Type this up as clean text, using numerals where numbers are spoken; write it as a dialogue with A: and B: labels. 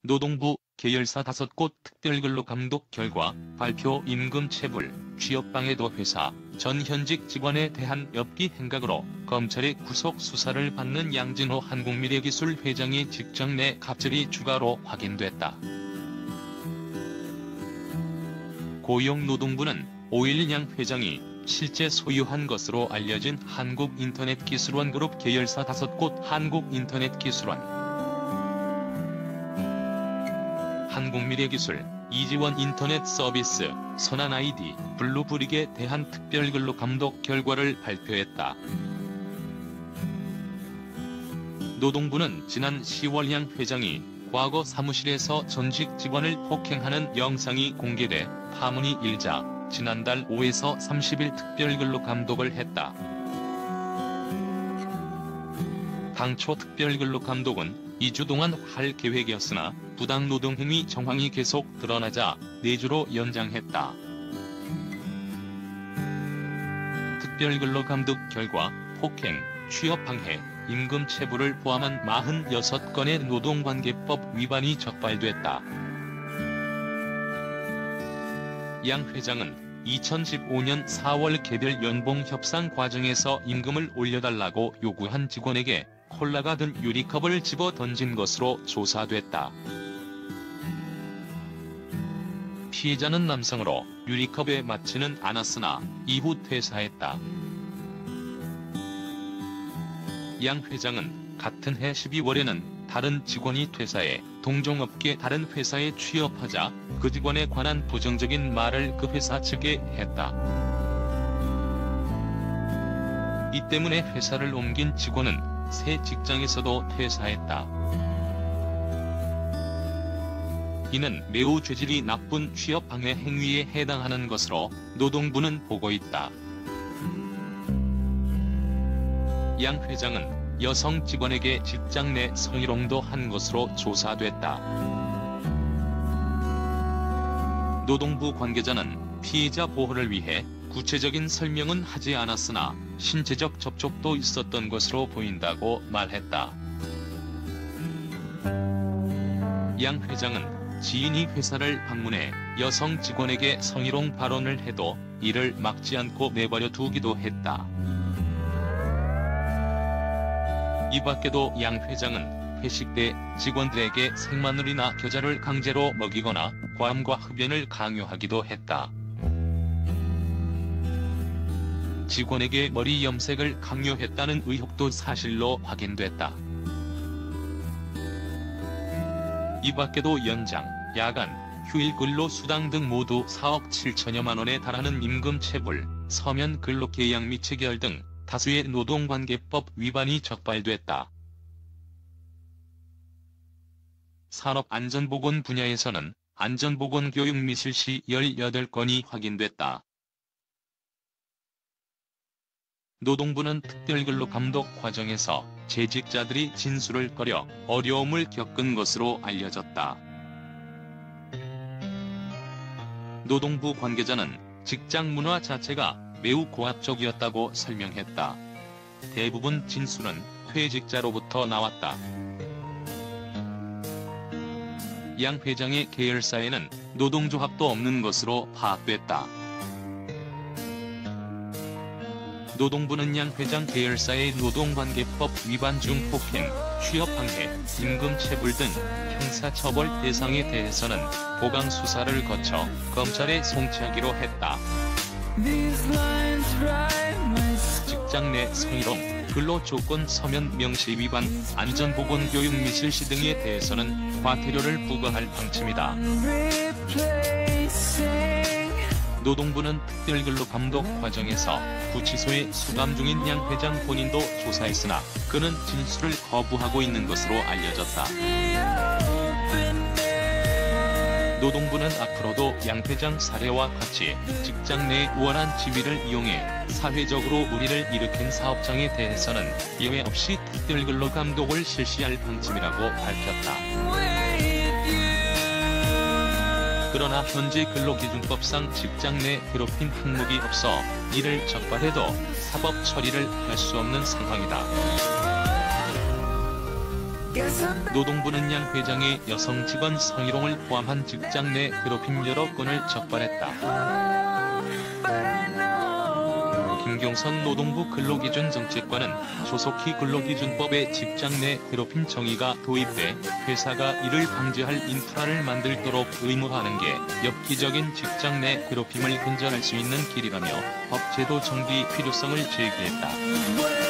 A: 노동부 계열사 5곳 특별근로감독 결과 발표 임금체불, 취업방해도 회사, 전 현직 직원에 대한 엽기 행각으로 검찰의 구속 수사를 받는 양진호 한국미래기술 회장이 직장 내 갑질이 추가로 확인됐다. 고용노동부는 5일 양 회장이 실제 소유한 것으로 알려진 한국인터넷기술원 그룹 계열사 5곳 한국인터넷기술원, 한국미래기술, 이지원 인터넷서비스, 선한아이디, 블루브릭에 대한 특별근로감독 결과를 발표했다. 노동부는 지난 10월 양 회장이 과거 사무실에서 전직 직원을 폭행하는 영상이 공개돼 파문이 일자 지난달 5에서 30일 특별근로감독을 했다. 당초 특별근로감독은 2주 동안 할 계획이었으나 부당노동행위 정황이 계속 드러나자 4주로 연장했다. 특별근로감독 결과 폭행, 취업방해, 임금체불을 포함한 46건의 노동관계법 위반이 적발됐다. 양 회장은 2015년 4월 개별 연봉 협상 과정에서 임금을 올려달라고 요구한 직원에게 콜라가 든 유리컵을 집어 던진 것으로 조사됐다. 피해자는 남성으로 유리컵에 맞지는 않았으나 이후 퇴사했다. 양 회장은 같은 해 12월에는 다른 직원이 퇴사해 동종업계 다른 회사에 취업하자 그 직원에 관한 부정적인 말을 그 회사 측에 했다. 이 때문에 회사를 옮긴 직원은 새 직장에서도 퇴사했다. 이는 매우 죄질이 나쁜 취업방해 행위에 해당하는 것으로 노동부는 보고 있다. 양 회장은 여성 직원에게 직장 내 성희롱도 한 것으로 조사됐다. 노동부 관계자는 피해자 보호를 위해 구체적인 설명은 하지 않았으나 신체적 접촉도 있었던 것으로 보인다고 말했다. 양 회장은 지인이 회사를 방문해 여성 직원에게 성희롱 발언을 해도 이를 막지 않고 내버려 두기도 했다. 이 밖에도 양 회장은 회식 때 직원들에게 생마늘이나 겨자를 강제로 먹이거나 과음과 흡연을 강요하기도 했다. 직원에게 머리 염색을 강요했다는 의혹도 사실로 확인됐다. 이 밖에도 연장, 야간, 휴일 근로수당 등 모두 4억 7천여만 원에 달하는 임금체불, 서면 근로계약 및 체결 등 다수의 노동관계법 위반이 적발됐다. 산업안전보건 분야에서는 안전보건교육 미실시 18건이 확인됐다. 노동부는 특별근로감독 과정에서 재직자들이 진술을 꺼려 어려움을 겪은 것으로 알려졌다. 노동부 관계자는 직장 문화 자체가 매우 고압적이었다고 설명했다. 대부분 진술은 퇴직자로부터 나왔다. 양 회장의 계열사에는 노동조합도 없는 것으로 파악됐다. 노동부는 양 회장 계열사의 노동관계법 위반 중 폭행, 취업방해, 임금체불 등 형사처벌 대상에 대해서는 보강 수사를 거쳐 검찰에 송치하기로 했다. 직장 내 성희롱, 근로조건 서면 명시 위반, 안전보건교육 미실시 등에 대해서는 과태료를 부과할 방침이다. 노동부는 특별근로감독 과정에서 구치소에 수감 중인 양 회장 본인도 조사했으나 그는 진술을 거부하고 있는 것으로 알려졌다. 노동부는 앞으로도 양 회장 사례와 같이 직장 내 우월한 지위를 이용해 사회적으로 물의를 일으킨 사업장에 대해서는 예외 없이 특별근로감독을 실시할 방침이라고 밝혔다. 그러나 현재 근로기준법상 직장 내 괴롭힘 항목이 없어 이를 적발해도 사법 처리를 할 수 없는 상황이다. 노동부는 양 회장의 여성 직원 성희롱을 포함한 직장 내 괴롭힘 여러 건을 적발했다. 김경선 노동부 근로기준정책관은 조속히 근로기준법에 직장 내 괴롭힘 정의가 도입돼 회사가 이를 방지할 인프라를 만들도록 의무화하는 게 엽기적인 직장 내 괴롭힘을 근절할 수 있는 길이라며 법 제도 정비 필요성을 제기했다.